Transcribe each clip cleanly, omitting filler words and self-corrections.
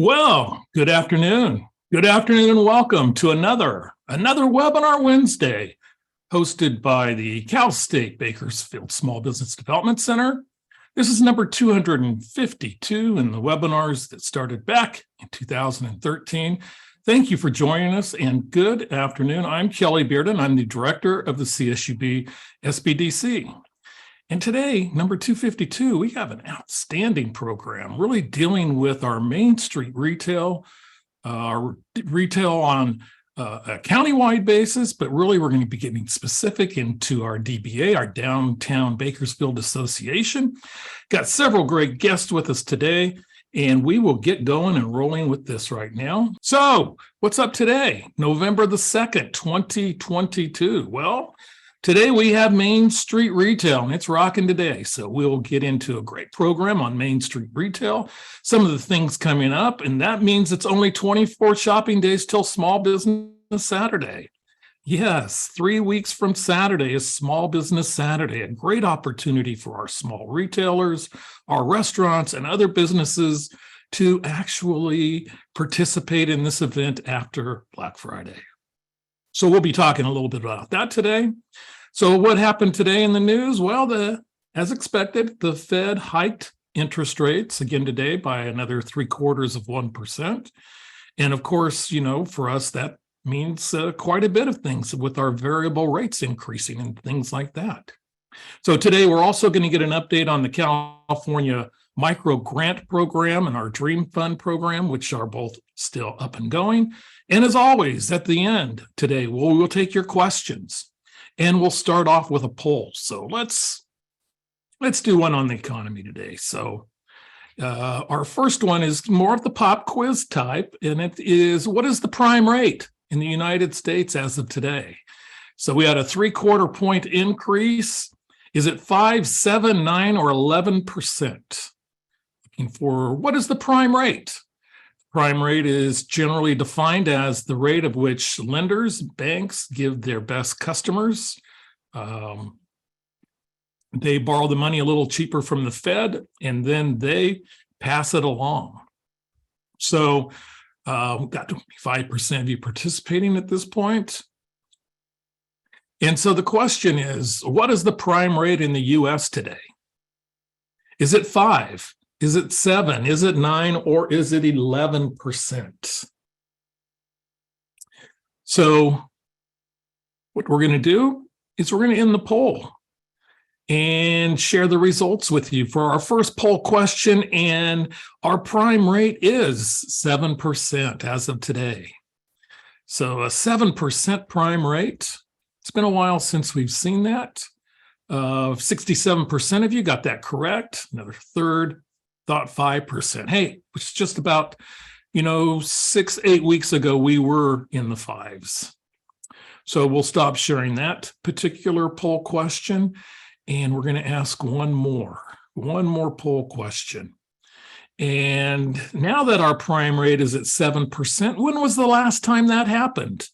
Well, good afternoon. Good afternoon and welcome to another Webinar Wednesday hosted by the Cal State Bakersfield Small Business Development Center. This is number 252 in the webinars that started back in 2013. Thank you for joining us and good afternoon. I'm Kelly Bearden. I'm the director of the CSU SBDC. And today, number 252, we have an outstanding program really dealing with our Main Street retail, on a countywide basis, but really we're going to be getting specific into our DBA, our Downtown Bakersfield Association. Got several great guests with us today, and we will get going and rolling with this right now. So what's up today? November the 2nd, 2022. Well, today we have Main Street Retail, and it's rocking today. So we'll get into a great program on Main Street Retail, some of the things coming up, and that means it's only 24 shopping days till Small Business Saturday. Yes, 3 weeks from Saturday is Small Business Saturday, a great opportunity for our small retailers, our restaurants, and other businesses to actually participate in this event after Black Friday. So we'll be talking a little bit about that today. So what happened today in the news? Well, as expected, the Fed hiked interest rates again today by another 0.75%. And of course, for us, that means quite a bit of things with our variable rates increasing and things like that. So today we're also going to get an update on the California Micro Grant Program and our Dream Fund program, which are both still up and going. And as always, at the end today, we'll take your questions, and we'll start off with a poll. So let's do one on the economy today. So our first one is more of the pop quiz type, and it is, what is the prime rate in the United States as of today? So we had a 0.75 point increase. Is it 5, 7, 9, or 11%? Looking for what is the prime rate? Prime rate is generally defined as the rate of which lenders, banks give their best customers. They borrow the money a little cheaper from the Fed, and then they pass it along. So we've got 25% of you participating at this point. And so the question is, what is the prime rate in the U.S. today? Is it 5? Is it 7? Is it 9? Or is it 11%? So what we're going to do is we're going to end the poll and share the results with you for our first poll question. And our prime rate is 7% as of today. So a 7% prime rate. It's been a while since we've seen that. 67% of you got that correct. Another third thought 5%. Hey, it's just about, 6-8 weeks ago, we were in the 5s. So we'll stop sharing that particular poll question, and we're going to ask one more poll question. And now that our prime rate is at 7%, when was the last time that happened?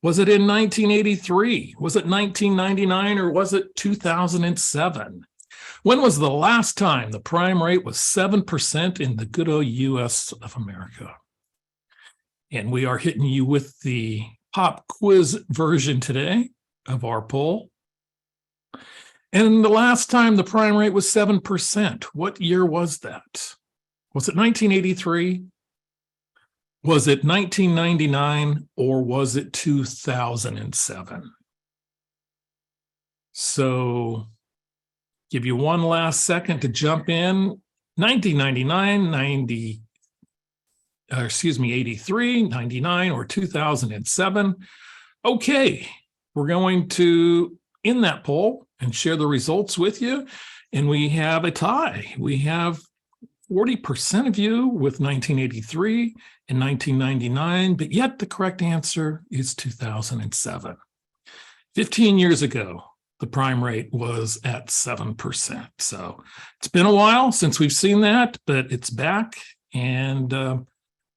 Was it in 1983? Was it 1999? Or was it 2007? When was the last time the prime rate was 7% in the good old U.S. of America? And we are hitting you with the pop quiz version today of our poll. And the last time the prime rate was 7%, what year was that? Was it 1983? Was it 1999? Or was it 2007? So give you one last second to jump in. 1999, 83, 99, or 2007. Okay, we're going to end that poll and share the results with you. And we have a tie. We have 40% of you with 1983 and 1999, but yet the correct answer is 2007. 15 years ago, the prime rate was at 7%. So it's been a while since we've seen that, but it's back. And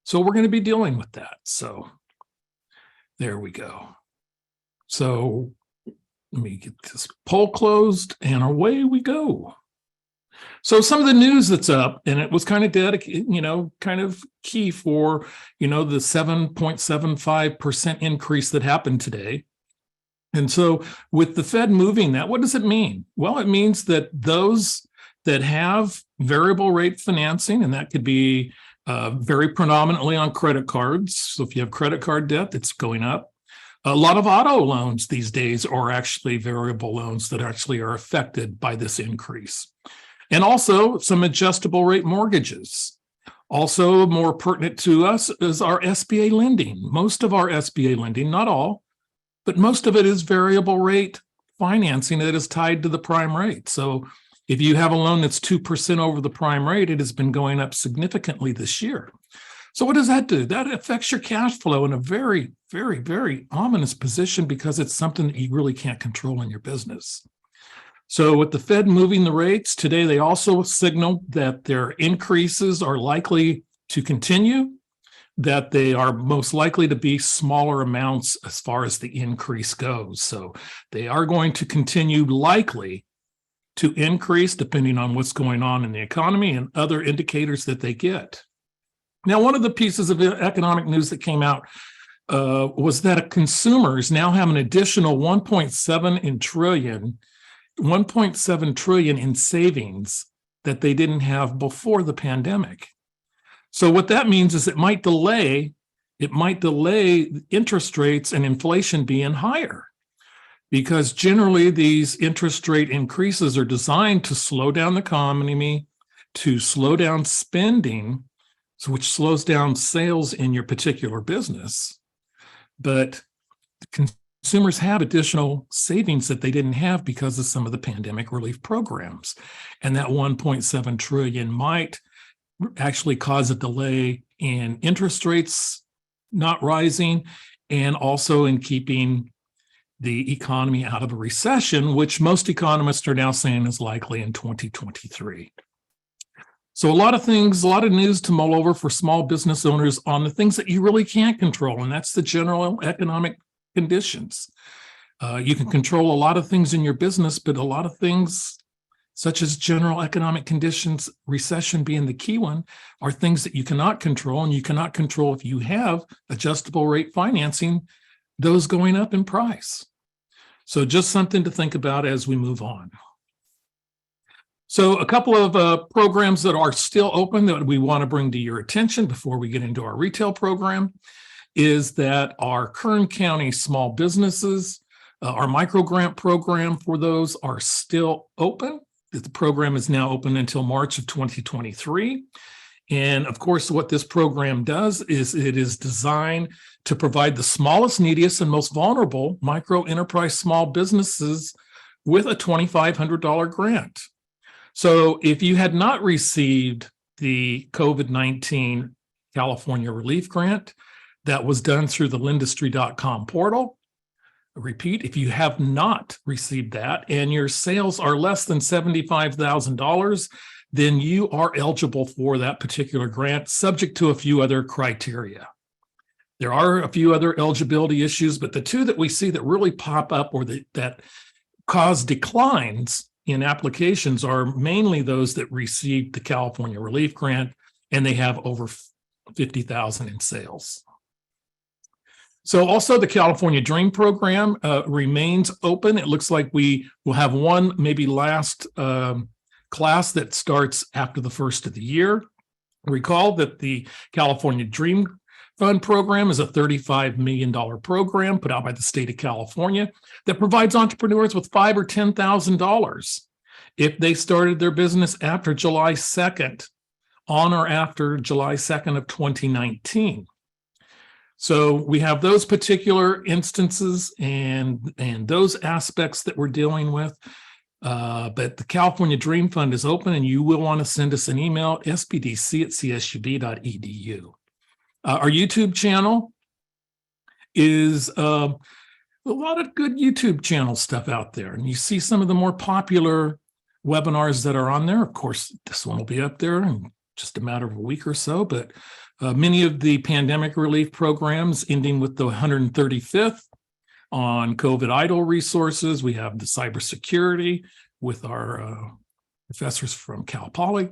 so we're going to be dealing with that. So there we go. So let me get this poll closed and away we go. So some of the news that's up, and it was kind of dedicated, kind of key for, the 7.75% increase that happened today. And so with the Fed moving that, what does it mean? Well, it means that those that have variable rate financing, and that could be very predominantly on credit cards. So if you have credit card debt, it's going up. A lot of auto loans these days are actually variable loans that actually are affected by this increase. And also some adjustable rate mortgages. Also more pertinent to us is our SBA lending. Most of our SBA lending, not all, but most of it is variable rate financing that is tied to the prime rate. So if you have a loan that's 2% over the prime rate, it has been going up significantly this year. So what does that do? That affects your cash flow in a very, very, very ominous position because it's something that you really can't control in your business. So with the Fed moving the rates today, they also signaled that their increases are likely to continue, that they are most likely to be smaller amounts as far as the increase goes. So they are going to continue likely to increase depending on what's going on in the economy and other indicators that they get. Now, one of the pieces of economic news that came out was that consumers now have an additional 1.7 trillion in savings that they didn't have before the pandemic. So what that means is it might delay interest rates and inflation being higher, because generally these interest rate increases are designed to slow down the economy, to slow down spending, which slows down sales in your particular business. But consumers have additional savings that they didn't have because of some of the pandemic relief programs. And that 1.7 trillion might actually cause a delay in interest rates not rising, and also in keeping the economy out of a recession, which most economists are now saying is likely in 2023. So a lot of news to mull over for small business owners on the things that you really can't control, and that's the general economic conditions. You can control a lot of things in your business, but a lot of things such as general economic conditions, recession being the key one, are things that you cannot control, and you cannot control if you have adjustable rate financing, those going up in price. So just something to think about as we move on. So a couple of programs that are still open that we want to bring to your attention before we get into our retail program is that our Kern County small businesses, our micro grant program for those are still open. The program is now open until March of 2023. And of course, what this program does is it is designed to provide the smallest, neediest, and most vulnerable micro enterprise small businesses with a $2,500 grant. So if you had not received the COVID-19 California Relief Grant that was done through the Lindustry.com portal, repeat, if you have not received that and your sales are less than $75,000, then you are eligible for that particular grant, subject to a few other criteria. There are a few other eligibility issues, but the two that we see that really pop up or that cause declines in applications are mainly those that received the California Relief Grant and they have over 50,000 in sales. So also the California Dream Program remains open. It looks like we will have one maybe last class that starts after the first of the year. Recall that the California Dream Fund program is a $35 million program put out by the state of California that provides entrepreneurs with $5,000 or $10,000 if they started their business after July 2nd, on or after July 2nd of 2019. So we have those particular instances and those aspects that we're dealing with. But the California Dream Fund is open, and you will want to send us an email at sbdc@csub.edu. Our YouTube channel is a lot of good YouTube channel stuff out there. And you see some of the more popular webinars that are on there. Of course, this one will be up there in just a matter of a week or so. But many of the pandemic relief programs, ending with the 135th on COVID idle resources. We have the cybersecurity with our professors from Cal Poly,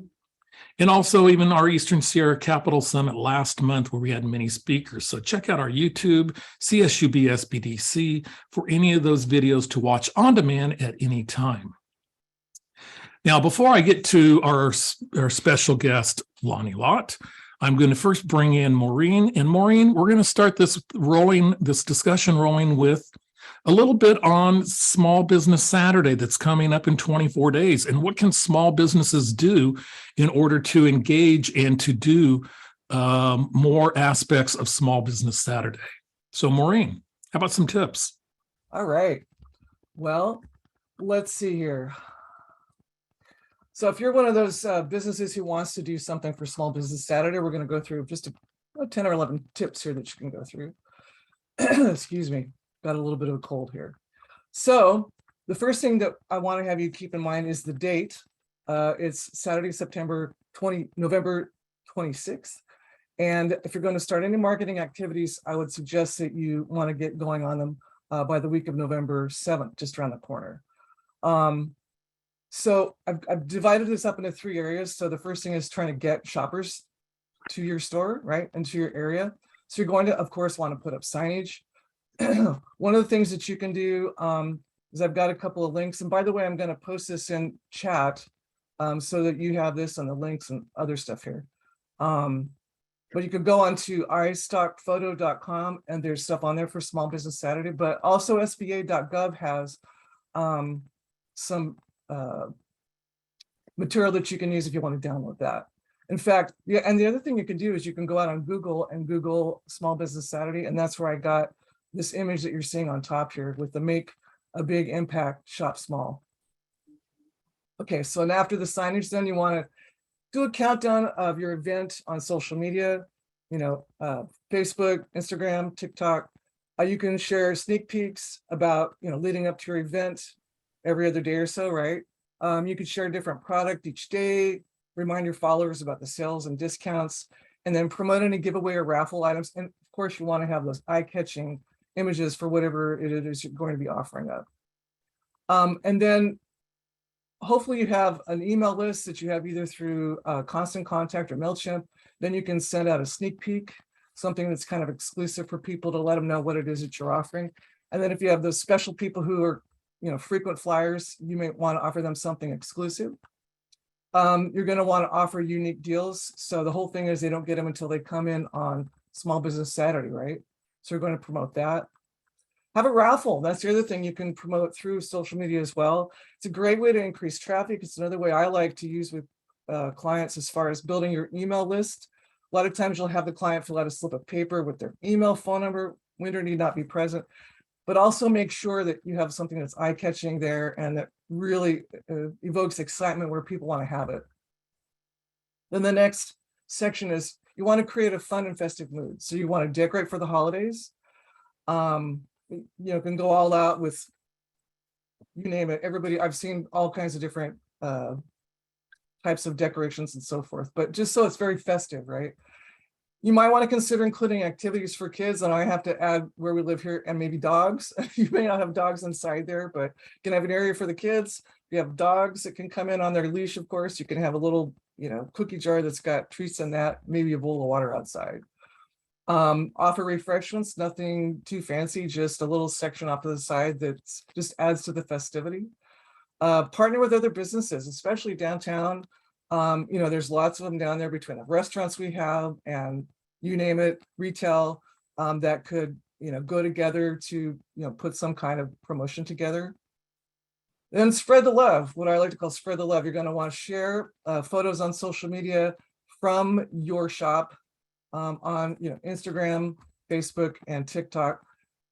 and also even our Eastern Sierra Capital Summit last month where we had many speakers. So check out our YouTube, CSU SBDC, for any of those videos to watch on demand at any time. Now, before I get to our special guest, Lani Lott, I'm going to first bring in Maureen. And Maureen, we're going to start this discussion rolling with a little bit on Small Business Saturday that's coming up in 24 days. And what can small businesses do in order to engage and to do more aspects of Small Business Saturday? So Maureen, how about some tips? All right. Well, let's see here. So if you're one of those businesses who wants to do something for Small Business Saturday, we're going to go through just 10 or 11 tips here that you can go through. Excuse me, got a little bit of a cold here. So the first thing that I want to have you keep in mind is the date. It's Saturday, November 26th. And if you're going to start any marketing activities, I would suggest that you want to get going on them by the week of November 7th, just around the corner. So I've divided this up into 3 areas. So the first thing is trying to get shoppers to your store, right, into your area. So you're going to, of course, want to put up signage. One of the things that you can do is I've got a couple of links. And by the way, I'm going to post this in chat so that you have this on the links and other stuff here. But you could go on to istockphoto.com and there's stuff on there for Small Business Saturday, but also SBA.gov has some material that you can use if you want to download that. In fact, yeah, and the other thing you can do is you can go out on Google and Google Small Business Saturday, and that's where I got this image that you're seeing on top here with the Make a Big Impact, Shop Small. Okay, so and after the signage, then you want to do a countdown of your event on social media, Facebook, Instagram, TikTok. You can share sneak peeks about, leading up to your event every other day or so, right? You could share a different product each day, remind your followers about the sales and discounts, and then promote any giveaway or raffle items. And of course, you want to have those eye-catching images for whatever it is you're going to be offering up. And then hopefully you have an email list that you have either through Constant Contact or MailChimp. Then you can send out a sneak peek, something that's kind of exclusive for people to let them know what it is that you're offering. And then if you have those special people who are frequent flyers, you may want to offer them something exclusive. You're going to want to offer unique deals. So the whole thing is they don't get them until they come in on Small Business Saturday, right? So you're going to promote that. Have a raffle. That's the other thing you can promote through social media as well. It's a great way to increase traffic. It's another way I like to use with clients as far as building your email list. A lot of times you'll have the client fill out a slip of paper with their email, phone number, winner need not be present. But also make sure that you have something that's eye-catching there and that really evokes excitement where people want to have it. Then the next section is you want to create a fun and festive mood. So you want to decorate for the holidays. Can go all out with, you name it. Everybody, I've seen all kinds of different types of decorations and so forth, but just so it's very festive, right? You might want to consider including activities for kids, and I have to add where we live here and maybe dogs. You may not have dogs inside there, but you can have an area for the kids. You have dogs that can come in on their leash, of course. You can have a little, cookie jar that's got treats in that, maybe a bowl of water outside. Offer refreshments, nothing too fancy, just a little section off to the side that just adds to the festivity. Partner with other businesses, especially downtown. There's lots of them down there between the restaurants we have and you name it, retail, that could, go together to, put some kind of promotion together. Then spread the love, what I like to call spread the love. You're going to want to share photos on social media from your shop on, Instagram, Facebook, and TikTok.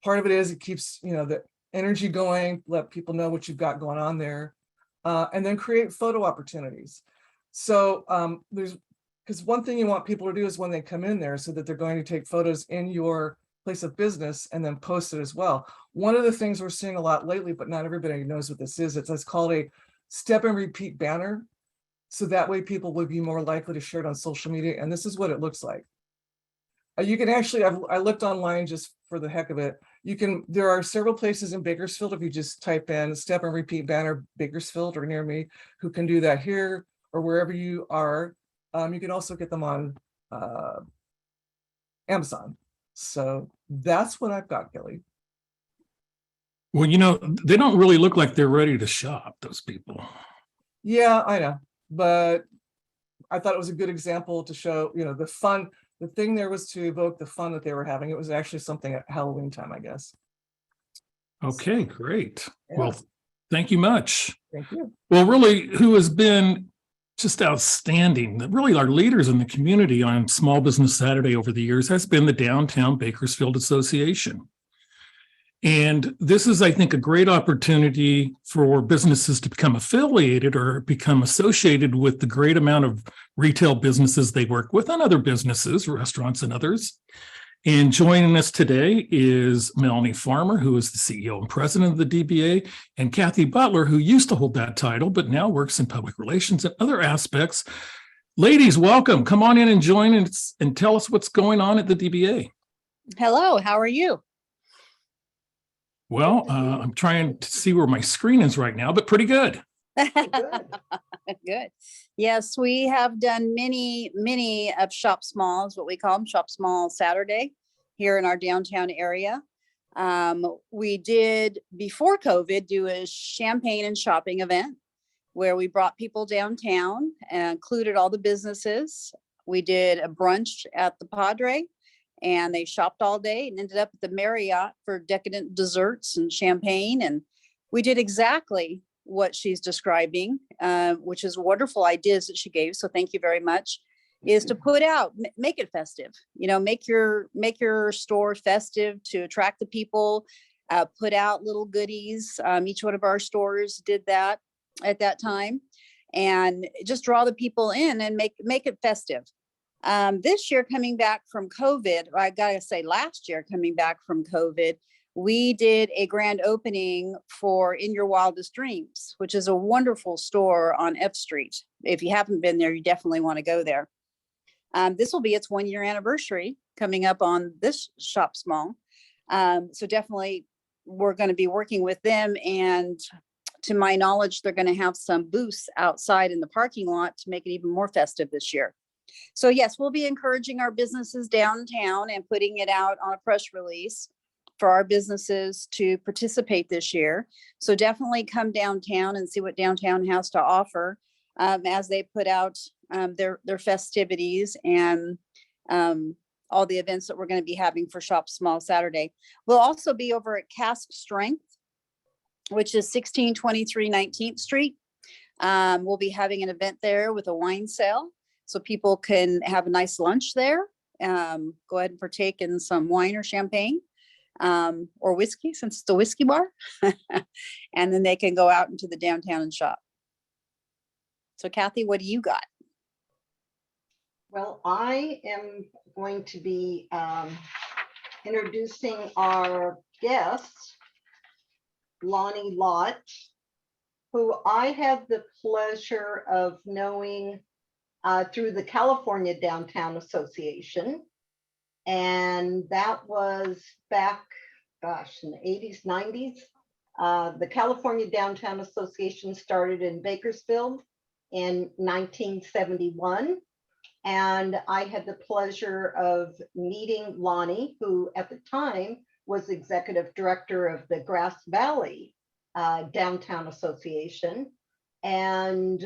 Part of it is it keeps, the energy going, let people know what you've got going on there, and then create photo opportunities. So because one thing you want people to do is when they come in there so that they're going to take photos in your place of business and then post it as well. One of the things we're seeing a lot lately, but not everybody knows what this is, it's called a step and repeat banner. So that way people would be more likely to share it on social media. And this is what it looks like. You can actually, I looked online just for the heck of it. there are several places in Bakersfield, if you just type in Step and Repeat banner Bakersfield or near me, who can do that here or wherever you are. You can also get them on Amazon. So that's what I've got, Kelly. Well, they don't really look like they're ready to shop, those people. Yeah, I know, but I thought it was a good example to show, the fun. The thing there was to evoke the fun that they were having. It was actually something at Halloween time, I guess. Okay, great. Yeah. Well, thank you much. Thank you. Well, really, who has been just outstanding, really our leaders in the community on Small Business Saturday over the years has been the Downtown Bakersfield Association. And this is, I think, a great opportunity for businesses to become affiliated or become associated with the great amount of retail businesses they work with and other businesses, restaurants and others. And joining us today is Melanie Farmer, who is the CEO and president of the DBA, and Cathy Butler, who used to hold that title, but now works in public relations and other aspects. Ladies, welcome. Come on in and join us and tell us what's going on at the DBA. Hello, how are you? Well, I'm trying to see where my screen is right now, but pretty good. Good. Yes, we have done many of Shop Smalls, what we call them, Shop Small Saturday here in our downtown area. We did, before COVID, do a champagne and shopping event where we brought people downtown and included all the businesses. We did a brunch at the Padre, and they shopped all day and ended up at the Marriott for decadent desserts and champagne. And we did exactly what she's describing, which is wonderful ideas that she gave. So thank you very much. Is to put out, make it festive. Make your store festive to attract the people. Put out little goodies. Each one of our stores did that at that time, and just draw the people in and make it festive. This year, coming back from COVID, I gotta say last year coming back from COVID, we did a grand opening for In Your Wildest Dreams, which is a wonderful store on F Street. If you haven't been there, you definitely want to go there. This will be its 1-year anniversary coming up on this Shop Small. So definitely we're going to be working with them, and to my knowledge, they're going to have some booths outside in the parking lot to make it even more festive this year. So yes, we'll be encouraging our businesses downtown and putting it out on a press release for our businesses to participate this year. So definitely come downtown and see what downtown has to offer as they put out their festivities and all the events that we're going to be having for Shop Small Saturday. We'll also be over at Cask Strength, which is 1623 19th Street. We'll be having an event there with a wine sale, so people can have a nice lunch there. Go ahead and partake in some wine or champagne or whiskey, since it's a whiskey bar. And then they can go out into the downtown and shop. So Cathy, what do you got? Well, I am going to be introducing our guest, Lani Lott, who I had the pleasure of knowing through the California Downtown Association. And that was back, in the 80s, 90s. The California Downtown Association started in Bakersfield in 1971. And I had the pleasure of meeting Lani, who at the time was executive director of the Grass Valley Downtown Association, and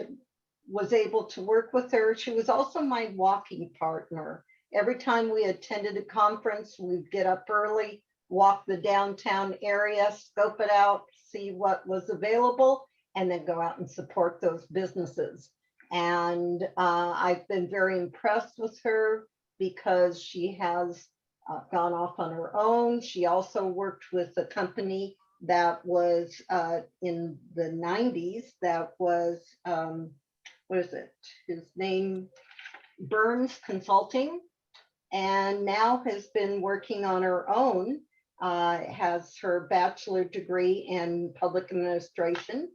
was able to work with her. She was also my walking partner. Every time we attended a conference, we'd get up early, walk the downtown area, scope it out, see what was available, and then go out and support those businesses. And I've been very impressed with her because she has gone off on her own. She also worked with a company that was in the 90s that was, what is it? His name, Burns Consulting, and now has been working on her own, has her bachelor degree in public administration,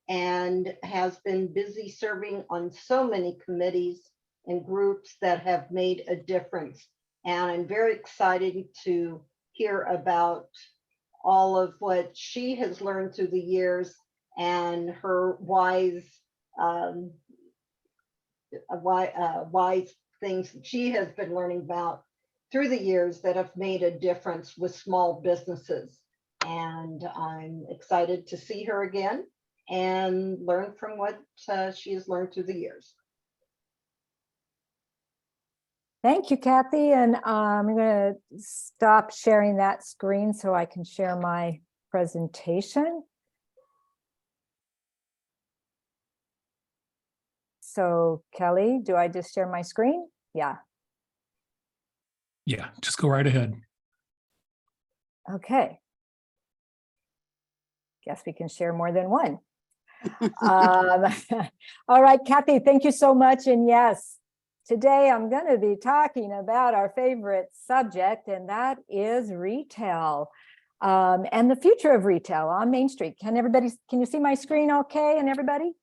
and has been busy serving on so many committees and groups that have made a difference. And I'm very excited to hear about all of what she has learned through the years and her wise things that she has been learning about through the years that have made a difference with small businesses. And I'm excited to see her again and learn from what she has learned through the years. Thank you, Cathy. And I'm going to stop sharing that screen so I can share my presentation. So Kelly, do I just share my screen? Yeah. Yeah, just go right ahead. Okay. Guess we can share more than one. All right, Cathy, thank you so much. And yes, today I'm going to be talking about our favorite subject, and that is retail and the future of retail on Main Street. Can you see my screen okay, and everybody?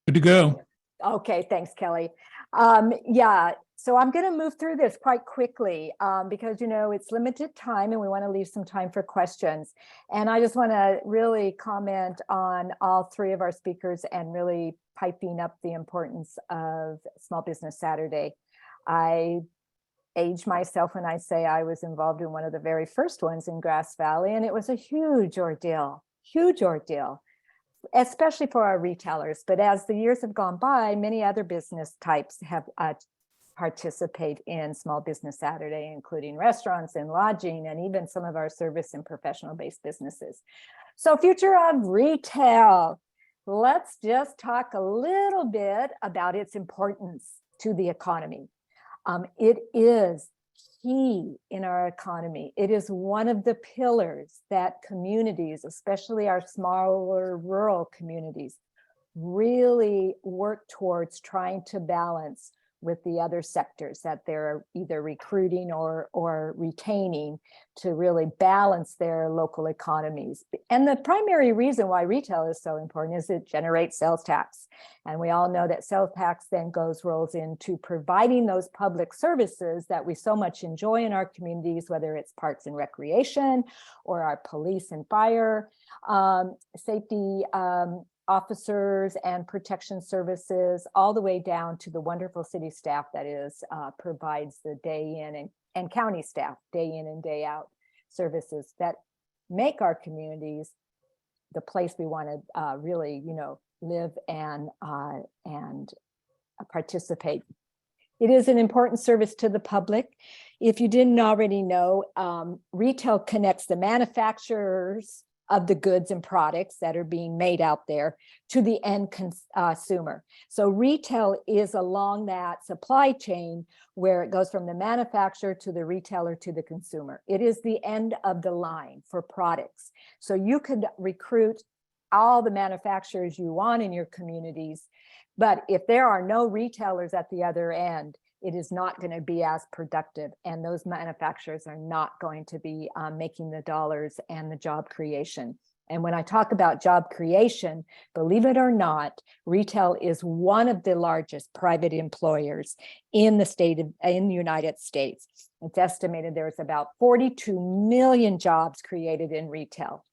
Good to go. Okay, thanks, Kelly. Yeah, so I'm going to move through this quite quickly because, you know, it's limited time and we want to leave some time for questions. And I just want to really comment on all three of our speakers and really piping up the importance of Small Business Saturday. I age myself when I say I was involved in one of the very first ones in Grass Valley, and it was a huge ordeal, especially for our retailers. But as the years have gone by, many other business types have participate in Small Business Saturday, including restaurants and lodging, and even some of our service and professional-based businesses. So future of retail. Let's just talk a little bit about its importance to the economy. It is key in our economy. It is one of the pillars that communities, especially our smaller rural communities, really work towards trying to balance with the other sectors that they're either recruiting or retaining to really balance their local economies. And the primary reason why retail is so important is it generates sales tax. And we all know that sales tax then rolls into providing those public services that we so much enjoy in our communities, whether it's parks and recreation or our police and fire, safety, officers and protection services, all the way down to the wonderful city staff that provides the day in and county staff day in and day out services that make our communities the place we want to really, you know, live and participate. It is an important service to the public. If you didn't already know, retail connects the manufacturers of the goods and products that are being made out there to the end consumer. So retail is along that supply chain where it goes from the manufacturer to the retailer to the consumer. It is the end of the line for products. So you could recruit all the manufacturers you want in your communities, but if there are no retailers at the other end, it is not going to be as productive, and those manufacturers are not going to be making the dollars and the job creation. And when I talk about job creation, believe it or not, retail is one of the largest private employers in the United States. It's estimated there's about 42 million jobs created in retail.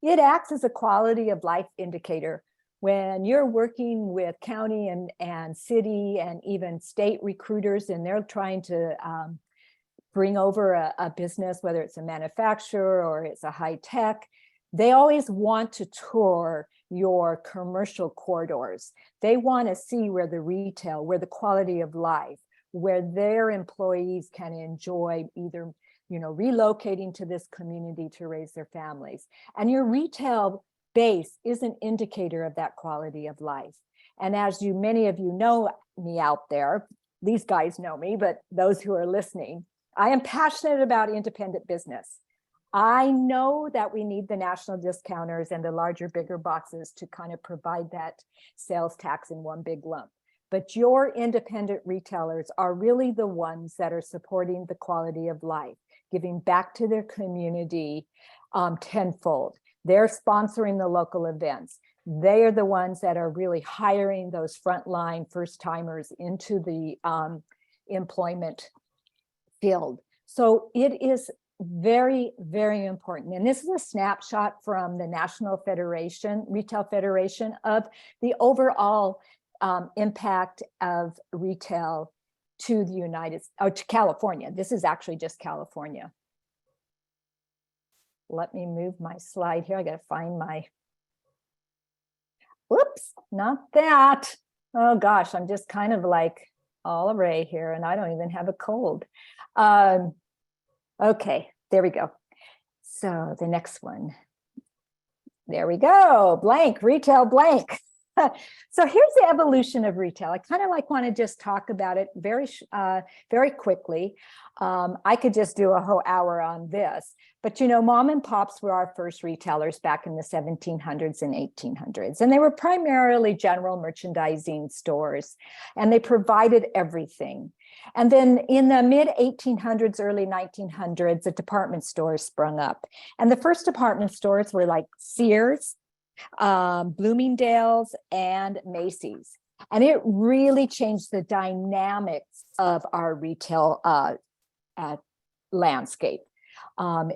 It acts as a quality of life indicator. When you're working with county and city and even state recruiters, and they're trying to bring over a business, whether it's a manufacturer or it's a high tech, they always want to tour your commercial corridors. They want to see where the retail, where the quality of life, where their employees can enjoy either, you know, relocating to this community to raise their families. And your retail base is an indicator of that quality of life. And as many of you know me out there, these guys know me, but those who are listening, I am passionate about independent business. I know that we need the national discounters and the larger, bigger boxes to kind of provide that sales tax in one big lump. But your independent retailers are really the ones that are supporting the quality of life, giving back to their community tenfold. They're sponsoring the local events. They are the ones that are really hiring those frontline first timers into the employment field. So it is very, very important. And this is a snapshot from the National Federation, Retail Federation, of the overall impact of retail to the to California. This is actually just California. Let me move my slide here. I got to find my, whoops, not that. Oh gosh, I'm just kind of like all array here, and I don't even have a cold. Okay, there we go. So the next one. There we go, blank, retail blank. So here's the evolution of retail. I kind of want to just talk about it very quickly. I could just do a whole hour on this, but mom and pops were our first retailers back in the 1700s and 1800s, and they were primarily general merchandising stores, and they provided everything. And then in the mid 1800s, early 1900s, the department stores sprung up, and the first department stores were like Sears, Bloomingdale's, and Macy's. And it really changed the dynamics of our retail landscape.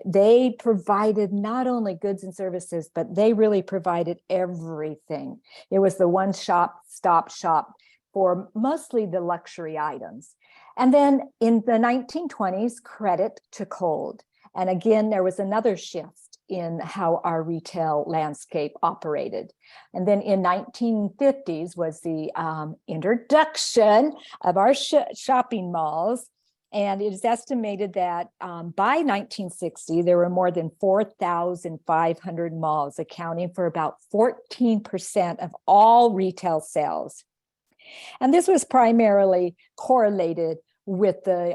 They provided not only goods and services, but they really provided everything. It was the one-stop shop for mostly the luxury items. And then in the 1920s, credit took hold. And again, there was another shift in how our retail landscape operated. And then in 1950s was the introduction of our shopping malls. And it is estimated that by 1960, there were more than 4,500 malls, accounting for about 14% of all retail sales. And this was primarily correlated with the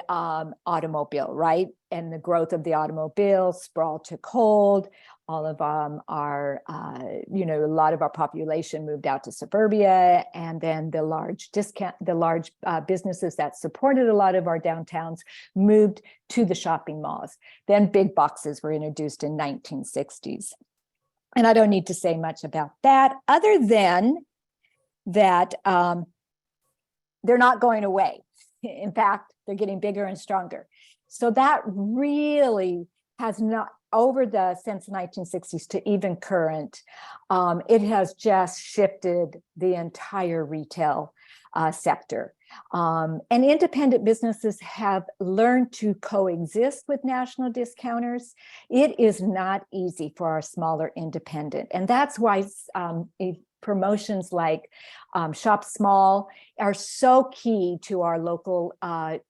automobile, right? And the growth of the automobile, sprawl took hold. All of our, a lot of our population moved out to suburbia, and then the large businesses that supported a lot of our downtowns moved to the shopping malls. Then big boxes were introduced in 1960s. And I don't need to say much about that, other than that they're not going away. In fact, they're getting bigger and stronger. So that really has not, since the 1960s to even current, it has just shifted the entire retail sector. And independent businesses have learned to coexist with national discounters. It is not easy for our smaller independent. And that's why promotions like Shop Small are so key to our local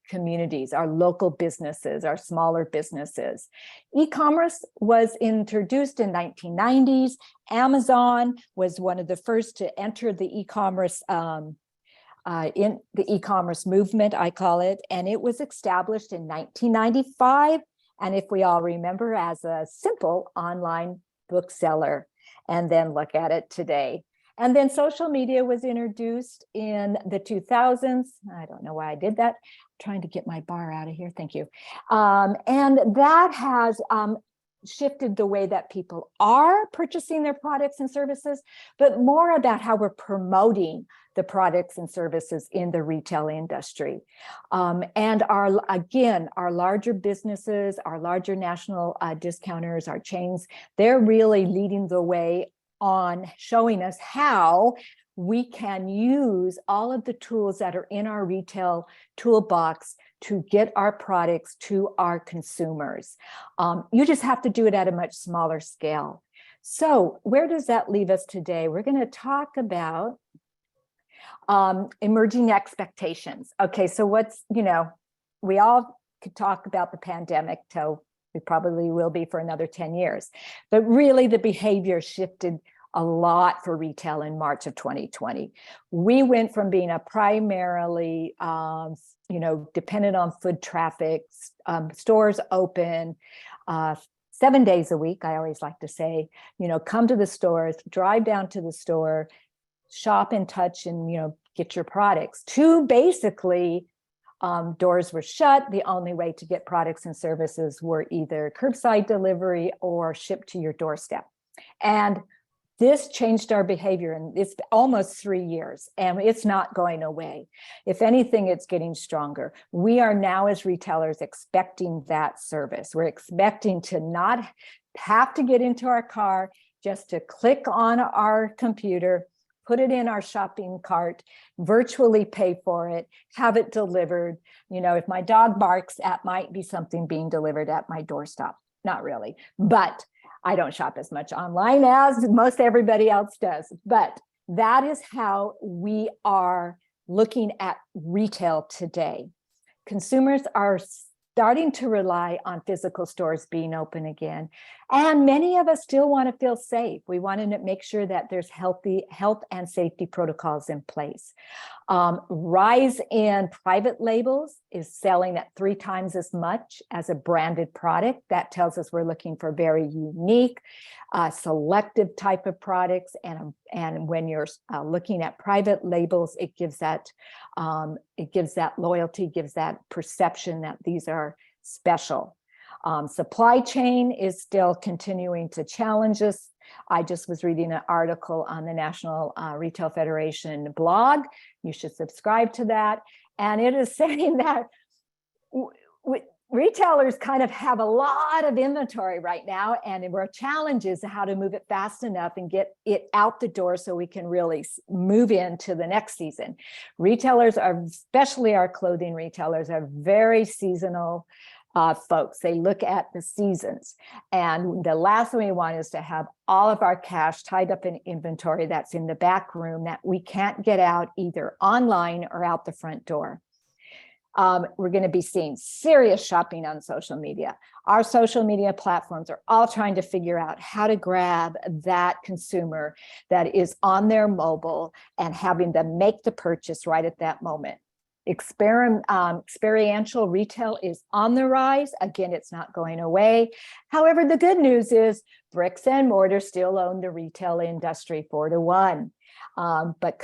communities, our local businesses, our smaller businesses. E-commerce was introduced in 1990s. Amazon was one of the first to enter the e-commerce in the e-commerce movement, I call it, and it was established in 1995. And if we all remember, as a simple online bookseller, and then look at it today. And then social media was introduced in the 2000s. I don't know why I did that. I'm trying to get my bar out of here. Thank you. And that has shifted the way that people are purchasing their products and services, but more about how we're promoting the products and services in the retail industry. And our larger businesses, our larger national discounters, our chains, they're really leading the way on showing us how we can use all of the tools that are in our retail toolbox to get our products to our consumers. You just have to do it at a much smaller scale. So where does that leave us today? We're going to talk about emerging expectations. Okay, so we all could talk about the pandemic till we probably will be for another 10 years. But really the behavior shifted a lot for retail in March of 2020. We went from being a primarily, dependent on foot traffic, stores open 7 days a week. I always like to say, come to the stores, drive down to the store, shop and touch and, get your products, to basically doors were shut. The only way to get products and services were either curbside delivery or shipped to your doorstep. And This changed our behavior, and it's almost 3 years, and it's not going away. If anything, it's getting stronger. We are now, as retailers, expecting that service. We're expecting to not have to get into our car, just to click on our computer, put it in our shopping cart, virtually pay for it, have it delivered. You know, if my dog barks, that might be something being delivered at my doorstep. Not really, but I don't shop as much online as most everybody else does. But that is how we are looking at retail today. Consumers are starting to rely on physical stores being open again. And many of us still want to feel safe. We want to make sure that there's health and safety protocols in place. Rise in private labels is selling at 3 times as much as a branded product. That tells us we're looking for very unique, selective type of products. And when you're looking at private labels, it gives that loyalty, gives that perception that these are special. Supply chain is still continuing to challenge us. I just was reading an article on the National Retail Federation blog. You should subscribe to that. And it is saying that retailers kind of have a lot of inventory right now, and our challenge is how to move it fast enough and get it out the door so we can really move into the next season. Retailers are, especially our clothing retailers, are very seasonal folks. They look at the seasons, and the last thing we want is to have all of our cash tied up in inventory that's in the back room that we can't get out either online or out the front door. We're going to be seeing serious shopping on social media. Our social media platforms are all trying to figure out how to grab that consumer that is on their mobile and having them make the purchase right at that moment. Experiential retail is on the rise. Again, it's not going away. However, the good news is bricks and mortar still own the retail industry 4-1. But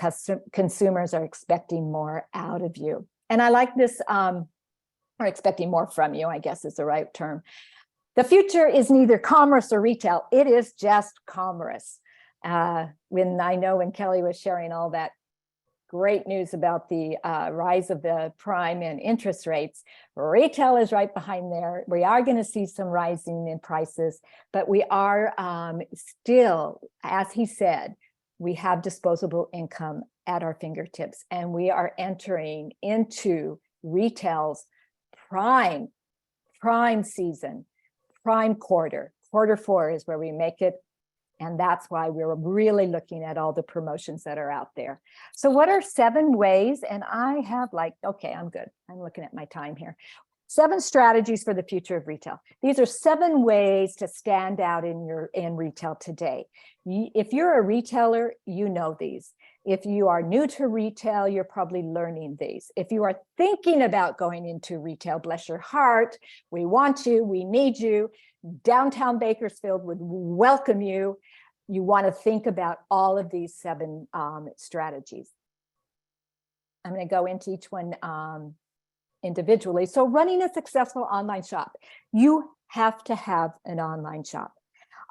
consumers are expecting more out of you. And I like this, or expecting more from you, I guess is the right term. The future is neither commerce or retail. It is just commerce. When Kelly was sharing all that great news about the rise of the prime and interest rates, retail is right behind there. We are going to see some rising in prices, but we are still, as he said, we have disposable income at our fingertips, and we are entering into retail's prime season, prime quarter. Quarter 4 is where we make it. And that's why we're really looking at all the promotions that are out there. So what are 7 ways? And I have okay, I'm good. I'm looking at my time here. 7 strategies for the future of retail. These are 7 ways to stand out in retail today. If you're a retailer, you know these. If you are new to retail, you're probably learning these. If you are thinking about going into retail, bless your heart, we want you, we need you. Downtown Bakersfield would welcome you. You want to think about all of these 7 strategies. I'm going to go into each one individually. So running a successful online shop, you have to have an online shop.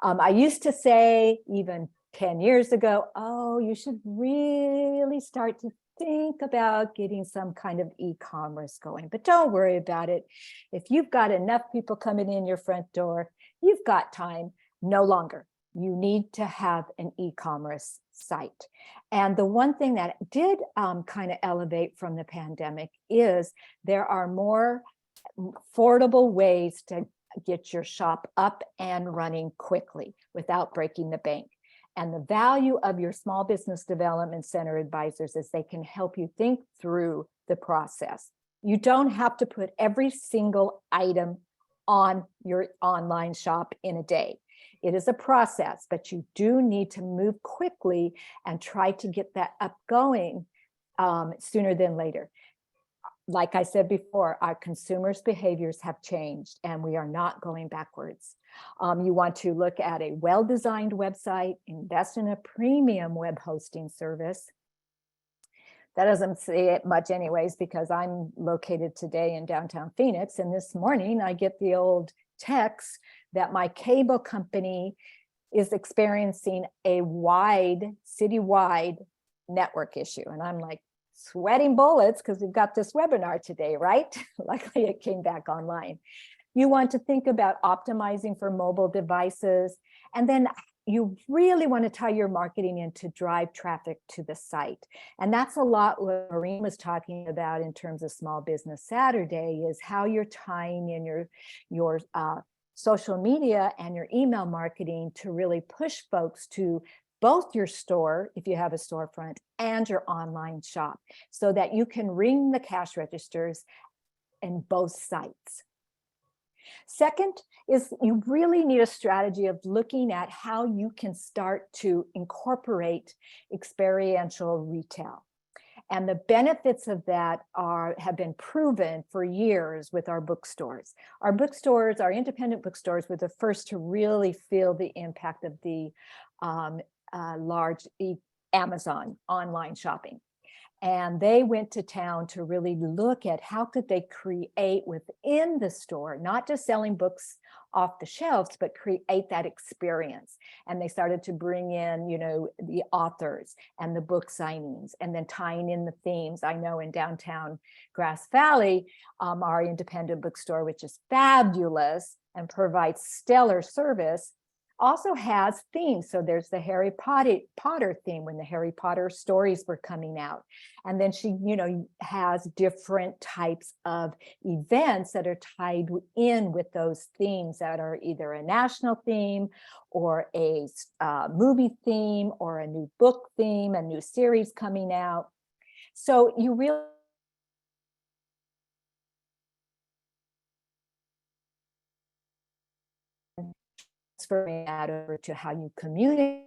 I used to say even 10 years ago, oh, you should really start to think about getting some kind of e-commerce going, but don't worry about it. If you've got enough people coming in your front door, you've got time. No longer. You need to have an e-commerce site. And the one thing that did kind of elevate from the pandemic is there are more affordable ways to get your shop up and running quickly without breaking the bank. And the value of your small business development center advisors is they can help you think through the process. You don't have to put every single item on your online shop in a day. It is a process, but you do need to move quickly and try to get that up going sooner than later. Like I said before, our consumers' behaviors have changed and we are not going backwards. You want to look at a well-designed website, invest in a premium web hosting service. That doesn't say it much anyways, because I'm located today in downtown Phoenix. And this morning I get the old text that my cable company is experiencing a citywide network issue. And I'm like sweating bullets because we've got this webinar today, right? Luckily it came back online. You want to think about optimizing for mobile devices, and then you really want to tie your marketing in to drive traffic to the site. And that's a lot what Maureen was talking about in terms of Small Business Saturday, is how you're tying in your social media and your email marketing to really push folks to both your store, if you have a storefront, and your online shop, so that you can ring the cash registers in both sites. Second is you really need a strategy of looking at how you can start to incorporate experiential retail. And the benefits of that have been proven for years with our bookstores. Our bookstores, our independent bookstores, were the first to really feel the impact of the large Amazon online shopping. And they went to town to really look at how could they create within the store, not just selling books off the shelves, but create that experience. And they started to bring in, the authors and the book signings, and then tying in the themes. I know in downtown Grass Valley, our independent bookstore, which is fabulous and provides stellar service, also has themes. So there's the Harry Potter theme when the Harry Potter stories were coming out. And then she, has different types of events that are tied in with those themes that are either a national theme or a movie theme or a new book theme, a new series coming out. So you really transferring that over to how you communicate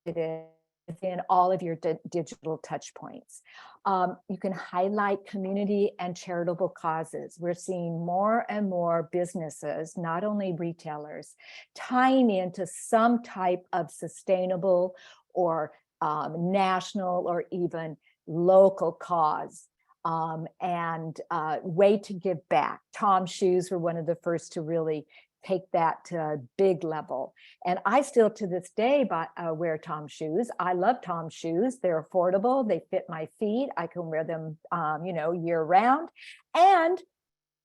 it within all of your digital touch points. You can highlight community and charitable causes. We're seeing more and more businesses, not only retailers, tying into some type of sustainable or national or even local cause. And way to give back. Tom's Shoes were one of the first to really take that to a big level. And I still to this day wear Tom's shoes. I love Tom's shoes. They're affordable. They fit my feet. I can wear them, year round. And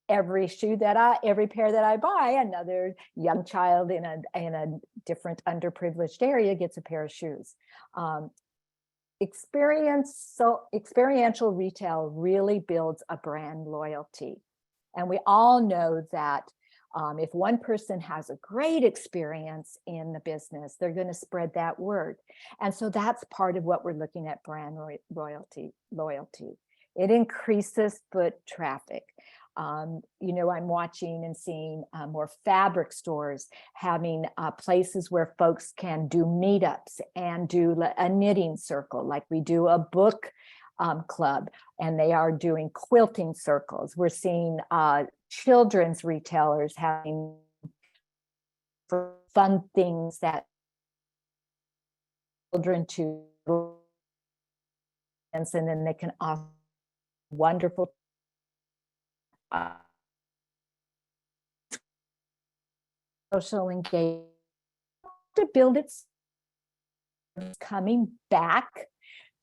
every pair that I buy, another young child in a different underprivileged area gets a pair of shoes. Experiential retail really builds a brand loyalty. And we all know that if one person has a great experience in the business, they're going to spread that word. And so that's part of what we're looking at brand loyalty. It increases foot traffic. I'm watching and seeing more fabric stores having places where folks can do meetups and do a knitting circle, like we do a book club, and they are doing quilting circles. We're seeing children's retailers having fun things that children to, and then they can offer wonderful social engagement to build its coming back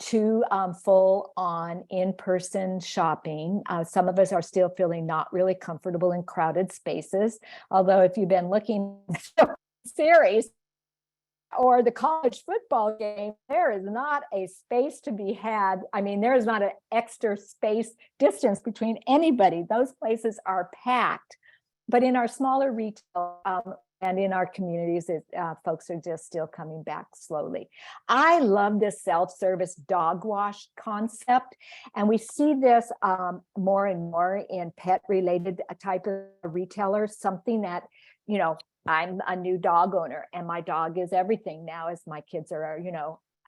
to full on in-person shopping. Some of us are still feeling not really comfortable in crowded spaces. Although if you've been looking at the series or the college football game, there is not a space to be had. I mean, there is not an extra space distance between anybody. Those places are packed. But in our smaller retail and in our communities, folks are just still coming back slowly. I love this self-service dog wash concept. And we see this more and more in pet-related type of retailers, something that, I'm a new dog owner and my dog is everything now as my kids are,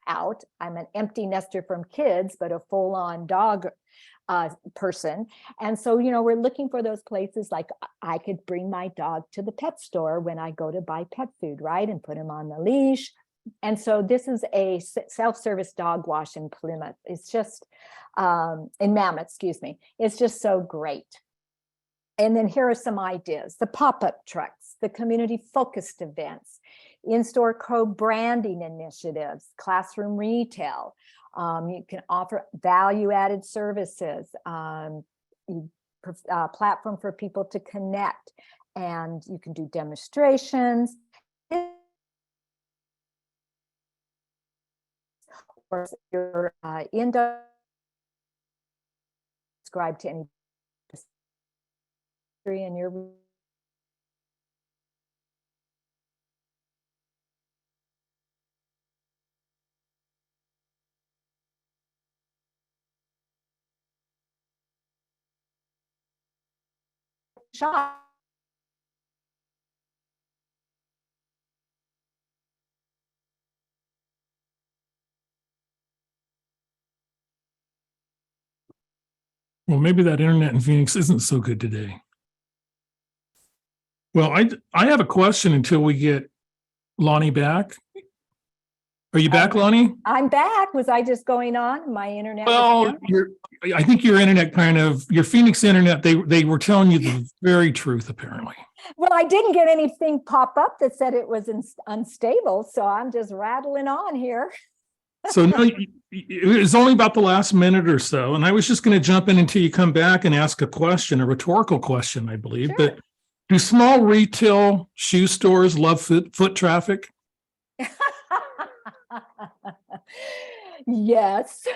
out. I'm an empty nester from kids, but a full-on dog person. And so, we're looking for those places like I could bring my dog to the pet store when I go to buy pet food, right? And put him on the leash. And so this is a self-service dog wash in Plymouth. It's just, in Mammoth, excuse me. It's just so great. And then here are some ideas: the pop-up trucks, the community focused events. in-store co-branding initiatives, classroom retail. You can offer value-added services, platform for people to connect, and you can do demonstrations. Or you're subscribe to any in your shop. Well, maybe that internet in Phoenix isn't so good today. Well, I have a question until we get Lani back. Are you back, Lani? I'm back. Was I just going on? My internet was Well, down? I think your internet your Phoenix internet, they were telling you the very truth, apparently. Well, I didn't get anything pop up that said it was unstable, so I'm just rattling on here. So no, it was only about the last minute or so, and I was just going to jump in until you come back and ask a question, a rhetorical question, I believe. Sure. But do small retail shoe stores love foot traffic? Yes.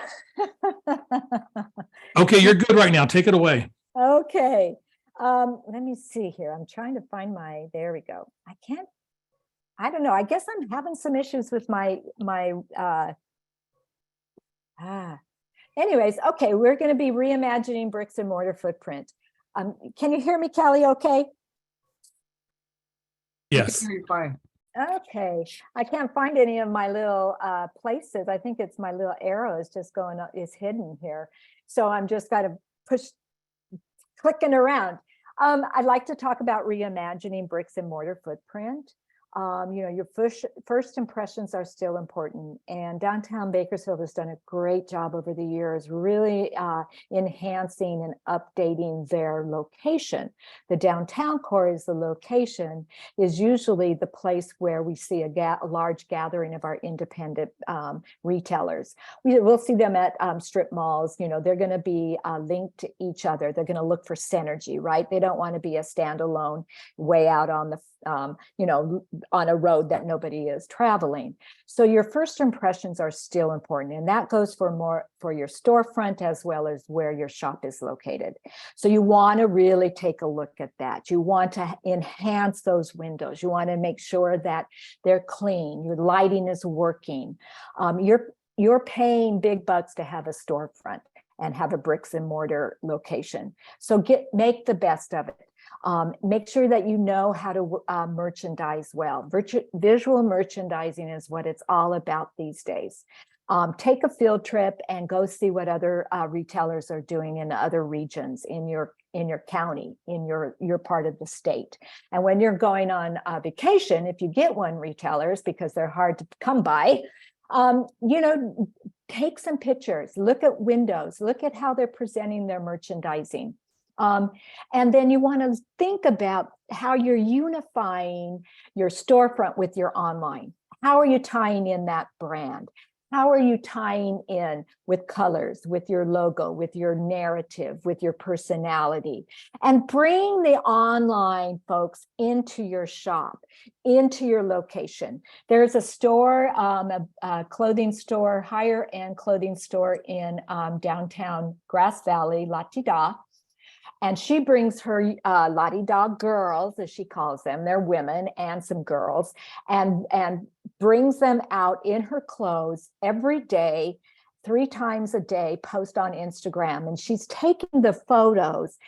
Okay, you're good right now. Take it away. Okay. Let me see here. I'm trying to find there we go. I don't know. I guess I'm having some issues with anyways, okay, we're going to be reimagining bricks and mortar footprint. Can you hear me, Kelly? Okay. Yes. You're fine. Okay. I can't find any of my little places. I think it's my little arrow is just is hidden here. So I'm just got to clicking around. I'd like to talk about reimagining bricks and mortar footprint. Your first impressions are still important, and downtown Bakersfield has done a great job over the years, really enhancing and updating their location. The downtown core is the location, is usually the place where we see a large gathering of our independent retailers. We'll see them at strip malls. They're going to be linked to each other. They're going to look for synergy, right? They don't want to be a standalone way out on the on a road that nobody is traveling. So your first impressions are still important, and that goes for your storefront as well as where your shop is located. So you want to really take a look at that. You want to enhance those windows. You want to make sure that they're clean, your lighting is working. You're paying big bucks to have a storefront and have a bricks and mortar location. So make the best of it. Make sure that you know how to merchandise well. Visual merchandising is what it's all about these days. Take a field trip and go see what other retailers are doing in other regions in your county, in your part of the state. And when you're going on vacation, if you get one retailers, because they're hard to come by, take some pictures, look at windows, look at how they're presenting their merchandising. And then you want to think about how you're unifying your storefront with your online. How are you tying in that brand? How are you tying in with colors, with your logo, with your narrative, with your personality? And bring the online folks into your shop, into your location. There's a store, a clothing store, higher end clothing store in downtown Grass Valley, Lani Lott. And she brings her Lani Lott girls, as she calls them, they're women and some girls, and brings them out in her clothes every day, 3 times a day, post on Instagram. And she's taking the photos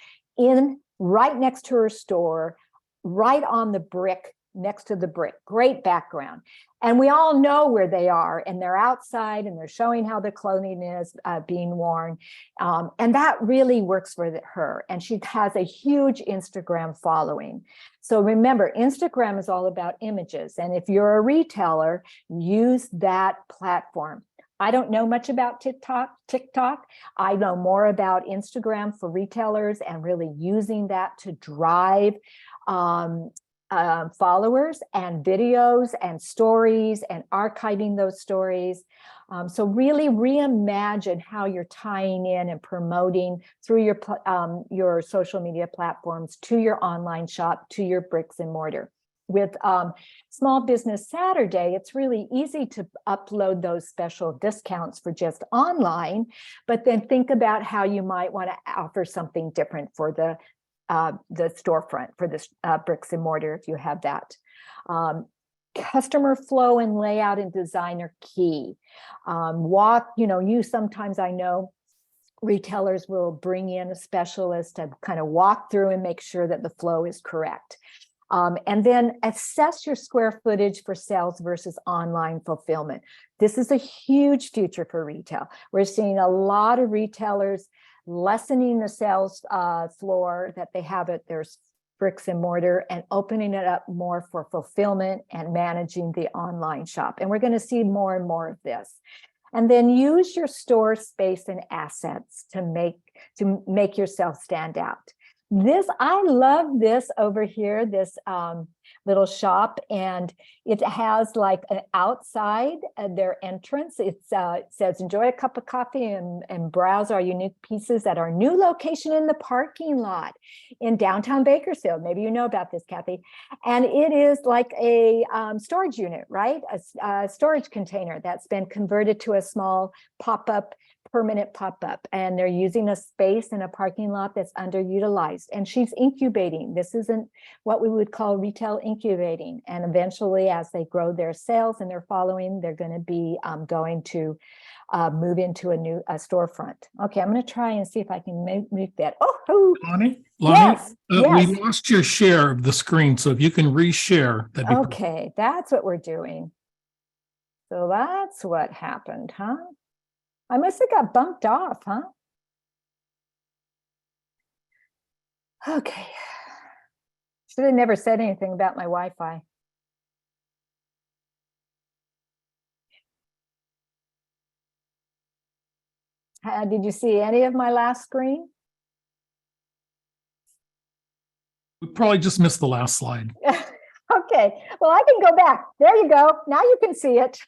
right next to her store, right on the brick, next to the brick. Great background. And we all know where they are, and they're outside and they're showing how the clothing is being worn. And that really works for her. And she has a huge Instagram following. So remember, Instagram is all about images. And if you're a retailer, use that platform. I don't know much about TikTok. I know more about Instagram for retailers and really using that to drive followers and videos and stories and archiving those stories. So really reimagine how you're tying in and promoting through your social media platforms to your online shop, to your bricks and mortar. With Small Business Saturday, it's really easy to upload those special discounts for just online, but then think about how you might want to offer something different for the storefront, for the bricks and mortar, if you have that. Customer flow and layout and design are key. Sometimes I know retailers will bring in a specialist to kind of walk through and make sure that the flow is correct. And then assess your square footage for sales versus online fulfillment. This is a huge future for retail. We're seeing a lot of retailers lessening the sales floor that they have at their bricks and mortar and opening it up more for fulfillment and managing the online shop. And we're going to see more and more of this. And then use your store space and assets to make yourself stand out. I love this over here, this little shop, and it has like an outside their entrance. It says, enjoy a cup of coffee and browse our unique pieces at our new location in the parking lot in downtown Bakersfield. Maybe you know about this, Cathy. And it is like a storage unit, right? A storage container that's been converted to a small pop-up, permanent pop-up, and they're using a space in a parking lot that's underutilized, and she's incubating. This isn't what we would call retail incubating, and eventually as they grow their sales and their following, they're going to be going to move into a storefront. Okay, I'm going to try and see if I can move that. Oh, Lani, yes, yes. We lost your share of the screen, so if you can reshare, that'd be okay. That's what we're doing. So that's what happened, huh? I must have got bumped off, huh? Okay. Should have never said anything about my Wi-Fi. Did you see any of my last screen? We probably just missed the last slide. Okay, well, I can go back. There you go. Now you can see it.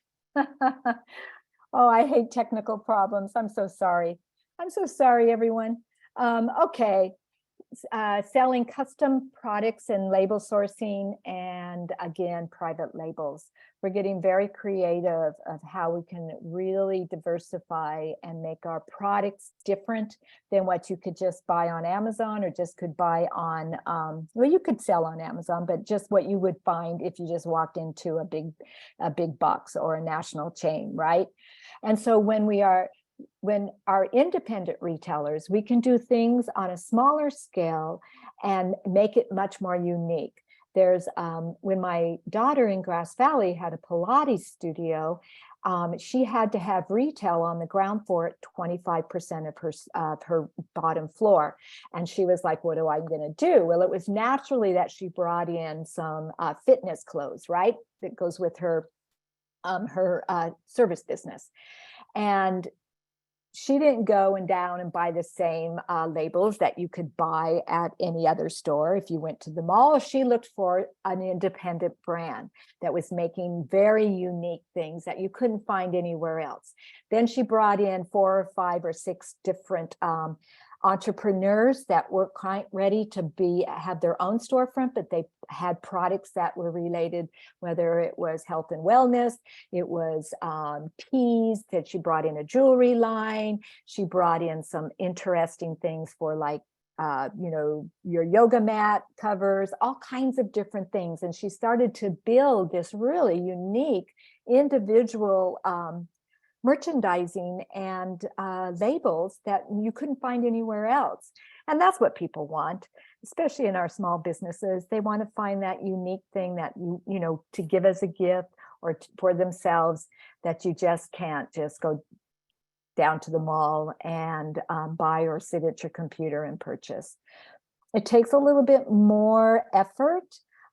Oh, I hate technical problems. I'm so sorry. I'm so sorry, everyone. Okay, selling custom products and label sourcing, and again, private labels. We're getting very creative of how we can really diversify and make our products different than what you could just buy on Amazon or just could buy on, well, you could sell on Amazon, but just what you would find if you just walked into a big box or a national chain, right? And so when our independent retailers, we can do things on a smaller scale and make it much more unique. There's when my daughter in Grass Valley had a Pilates studio, she had to have retail on the ground floor at 25% of her bottom floor. And she was like, what am I going to do? Well, it was naturally that she brought in some fitness clothes, right? That goes with her service business. And she didn't go down and buy the same labels that you could buy at any other store. If you went to the mall, she looked for an independent brand that was making very unique things that you couldn't find anywhere else. Then she brought in 4 or 5 or 6 different entrepreneurs that were quite ready to have their own storefront, but they had products that were related, whether it was health and wellness, it was teas, that she brought in a jewelry line, she brought in some interesting things for like your yoga mat covers, all kinds of different things. And she started to build this really unique individual merchandising and labels that you couldn't find anywhere else. And that's what people want, especially in our small businesses. They want to find that unique thing that to give as a gift or for themselves, that you just can't just go down to the mall and buy or sit at your computer and purchase. It takes a little bit more effort.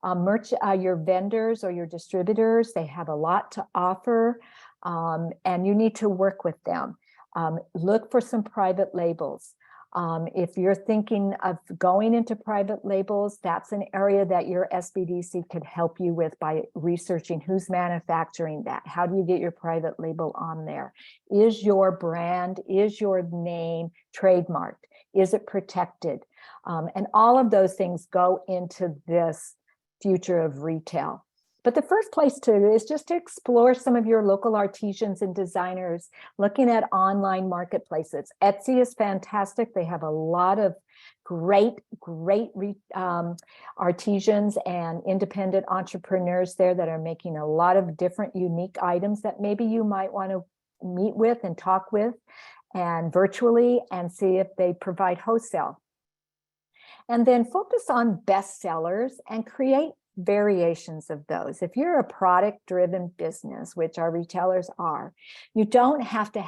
Your vendors or your distributors, they have a lot to offer. And you need to work with them. Look for some private labels. If you're thinking of going into private labels, that's an area that your SBDC could help you with by researching who's manufacturing that. How do you get your private label on there? Is your brand, is your name trademarked? Is it protected? And all of those things go into this future of retail. But the first place to is just to explore some of your local artisans and designers, looking at online marketplaces. Etsy is fantastic. They have a lot of great artisans and independent entrepreneurs there that are making a lot of different unique items that maybe you might want to meet with and talk with and virtually and see if they provide wholesale. And then focus on best sellers and create variations of those. If you're a product-driven business, which our retailers are, you don't have to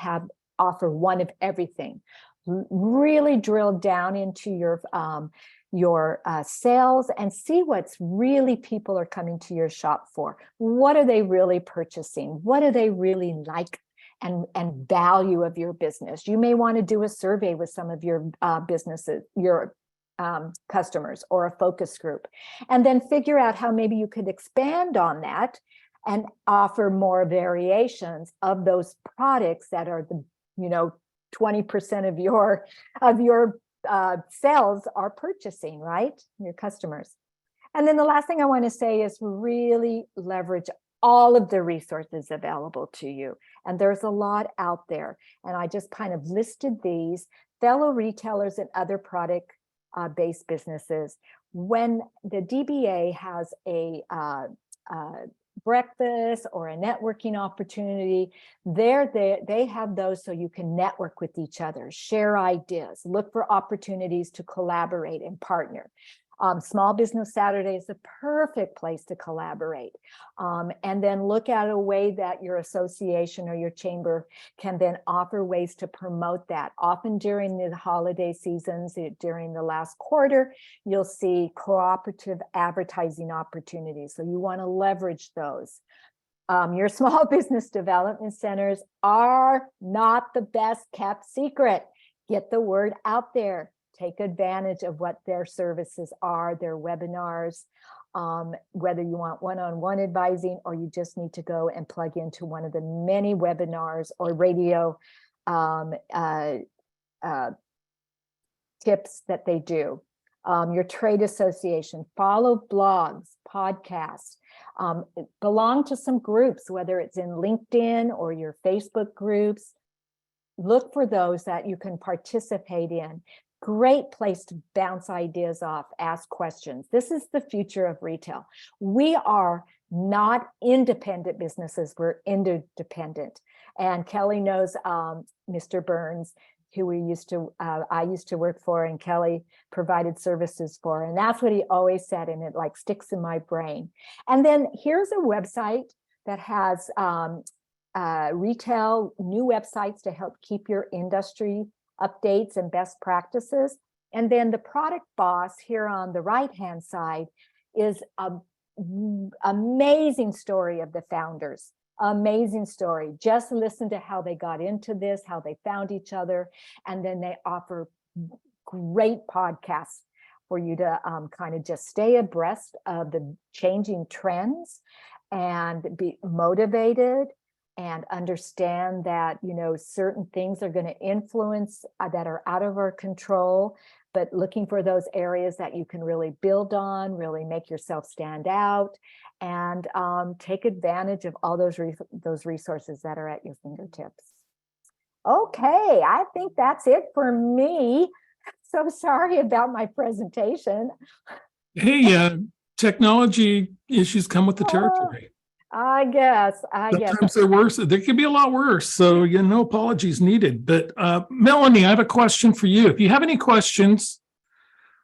offer one of everything. Really drill down into your sales and see what's really people are coming to your shop for. What are they really purchasing? What do they really like and value of your business? You may want to do a survey with some of your businesses, your customers, or a focus group, and then figure out how maybe you could expand on that and offer more variations of those products that are the 20% of your sales are purchasing, right? Your customers. And then the last thing I want to say is really leverage all of the resources available to you. And there's a lot out there. And I just kind of listed these. Fellow retailers and other product based businesses. When the DBA has a breakfast or a networking opportunity, they have those so you can network with each other, share ideas, look for opportunities to collaborate and partner. Small Business Saturday is the perfect place to collaborate. And then look at a way that your association or your chamber can then offer ways to promote that. Often during the holiday seasons, during the last quarter, you'll see cooperative advertising opportunities. So you want to leverage those. Your small business development centers are not the best kept secret. Get the word out there. Take advantage of what their services are, their webinars, whether you want one-on-one advising or you just need to go and plug into one of the many webinars or radio tips that they do. Your trade association, follow blogs, podcasts, belong to some groups, whether it's in LinkedIn or your Facebook groups. Look for those that you can participate in. Great place to bounce ideas off, ask questions. This is the future of retail. We are not independent businesses, we're interdependent. And Kelly knows Mr. Burns, who I used to work for, and Kelly provided services for. And that's what he always said, and it like sticks in my brain. And then here's a website that has retail new websites to help keep your industry updates and best practices. And then the product boss here on the right-hand side is an amazing story of the founders. Amazing story. Just listen to how they got into this, how they found each other, and then they offer great podcasts for you to kind of just stay abreast of the changing trends and be motivated and understand that, certain things are going to influence that are out of our control, but looking for those areas that you can really build on, really make yourself stand out, and take advantage of all those resources that are at your fingertips. Okay, I think that's it for me. So sorry about my presentation. Hey, technology issues come with the territory. I guess. Sometimes they're worse. There could be a lot worse. So, no apologies needed. But Melanie, I have a question for you. If you have any questions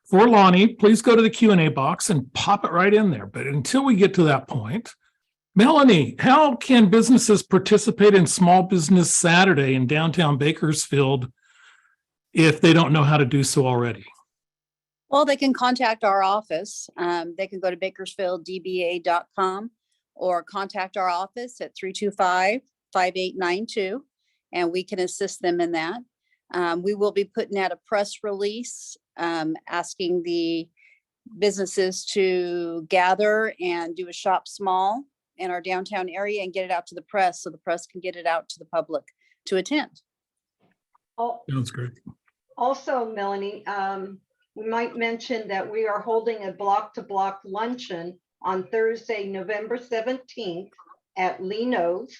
for Lani, please go to the Q&A box and pop it right in there. But until we get to that point, Melanie, how can businesses participate in Small Business Saturday in downtown Bakersfield if they don't know how to do so already? Well, they can contact our office. They can go to bakersfielddba.com or contact our office at 325-5892, and we can assist them in that. We will be putting out a press release asking the businesses to gather and do a shop small in our downtown area and get it out to the press so the press can get it out to the public to attend. Oh, Sounds great. also, Melanie, we might mention that we are holding a block-to-block luncheon on Thursday, November 17th at Lino's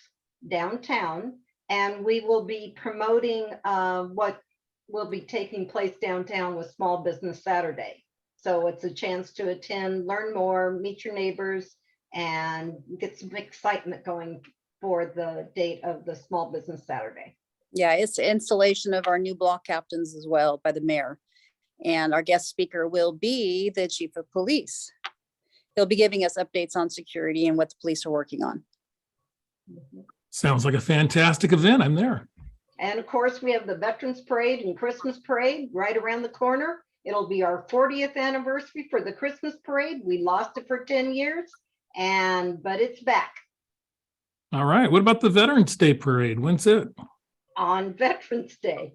downtown. And we will be promoting what will be taking place downtown with Small Business Saturday. So it's a chance to attend, learn more, meet your neighbors, and get some excitement going for the date of the Small Business Saturday. Yeah, it's the installation of our new block captains as well by the mayor. And our guest speaker will be the chief of police. He'll be giving us updates on security and what the police are working on. Sounds like a fantastic event. I'm there. And of course, we have the Veterans Parade and Christmas Parade right around the corner. It'll be our 40th anniversary for the Christmas Parade. We lost it for 10 years, but it's back All right. What about the Veterans Day Parade? When's it? on Veterans Day,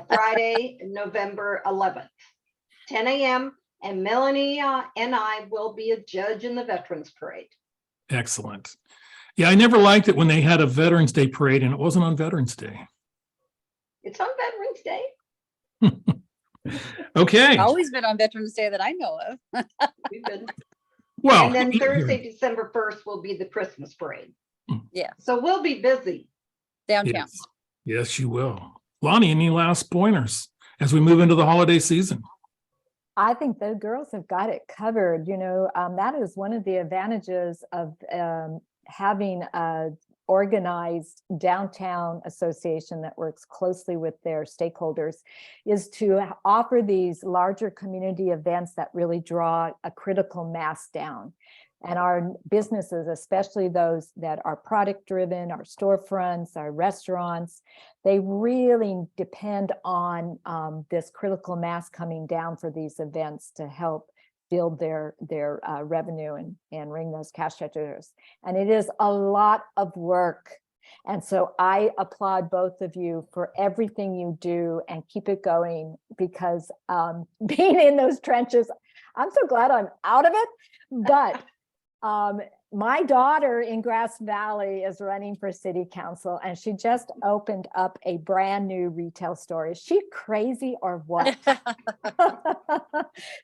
Friday, November 11th, 10 a.m. And Melanie and I will be a judge in the Veterans Parade. Excellent. Yeah, I never liked it when they had a Veterans Day Parade and it wasn't on Veterans Day. It's on Veterans Day. Okay. Always been on Veterans Day that I know of. We've been. Well, And then Thursday, December 1st will be the Christmas Parade. Yeah. So we'll be busy. Downtown. yes. Yes, you will. Lonnie, any last pointers as we move into the holiday season? I think the girls have got it covered. That is one of the advantages of having a organized downtown association that works closely with their stakeholders, is to offer these larger community events that really draw a critical mass down. And our businesses, especially those that are product driven, our storefronts, our restaurants, they really depend on this critical mass coming down for these events to help build their revenue and ring those cash registers. And it is a lot of work. And so I applaud both of you for everything you do and keep it going, because being in those trenches, I'm so glad I'm out of it. But my daughter in Grass Valley is running for city council, and she just opened up a brand new retail store. Is she crazy or what?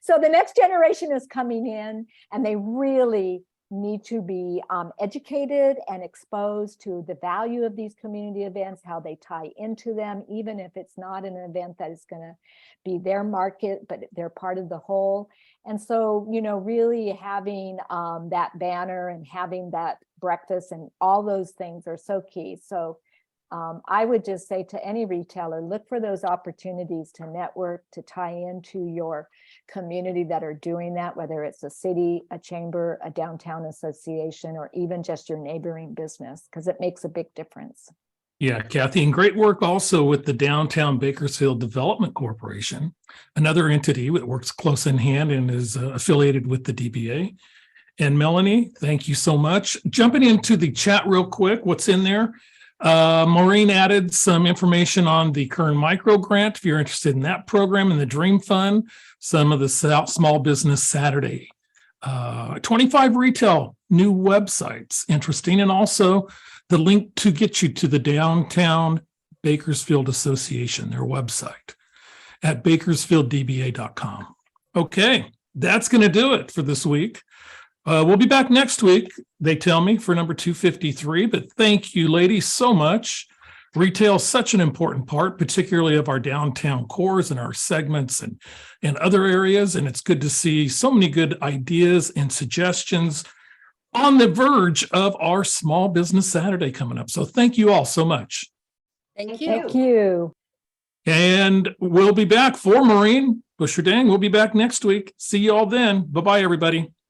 So the next generation is coming in, and they really need to be educated and exposed to the value of these community events, how they tie into them, even if it's not an event that is going to be their market, but they're part of the whole. And so, really having that banner and having that breakfast and all those things are so key. So I would just say to any retailer, look for those opportunities to network, to tie into your community that are doing that, whether it's a city, a chamber, a downtown association, or even just your neighboring business, because it makes a big difference. Yeah, Cathy, and great work also with the Downtown Bakersfield Development Corporation, another entity that works close in hand and is affiliated with the DBA. And Melanie, thank you so much. Jumping into the chat real quick, what's in there? Maureen added some information on the Kern Micro Grant, if you're interested in that program, and the Dream Fund, some of the Small Business Saturday. 25 retail new websites, interesting, and also the link to get you to the Downtown Bakersfield Association, their website at bakersfielddba.com. Okay, that's going to do it for this week. We'll be back next week, they tell me, for number 253, but thank you, ladies, so much. Retail is such an important part, particularly of our downtown cores and our segments and other areas, and it's good to see so many good ideas and suggestions on the verge of our Small Business Saturday coming up. So thank you all so much. Thank you. Thank you. And we'll be back for Maureen Busherdang. We'll be back next week. See you all then. Bye-bye, everybody.